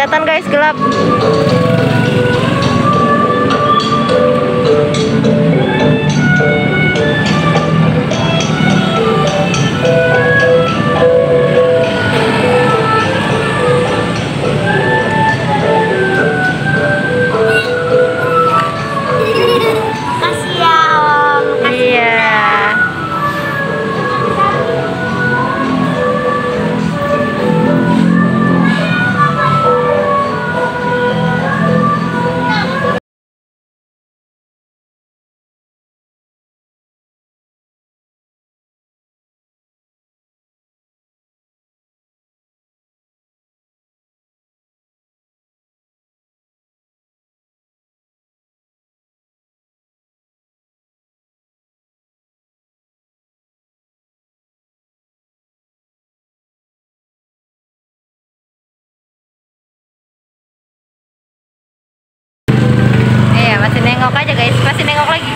kelihatan guys, gelap. Masih nengok aja guys, masih nengok lagi.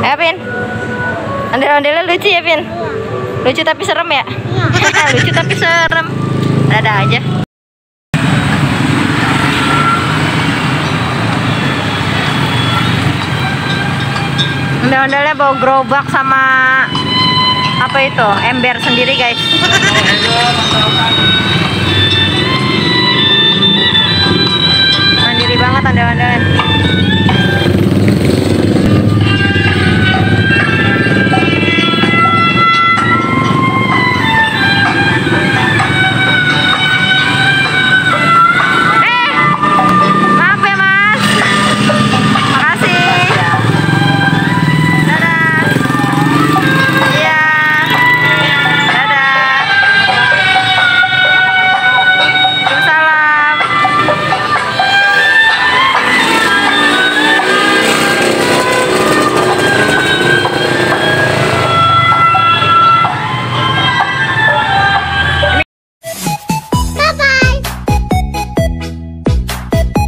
Ayo Pin, ondel-ondelnya lucu ya Pin? Lucu tapi serem ya? Lucu tapi serem. Dadah aja. Ondel-ondelnya bawa gerobak sama apa itu? Ember sendiri guys.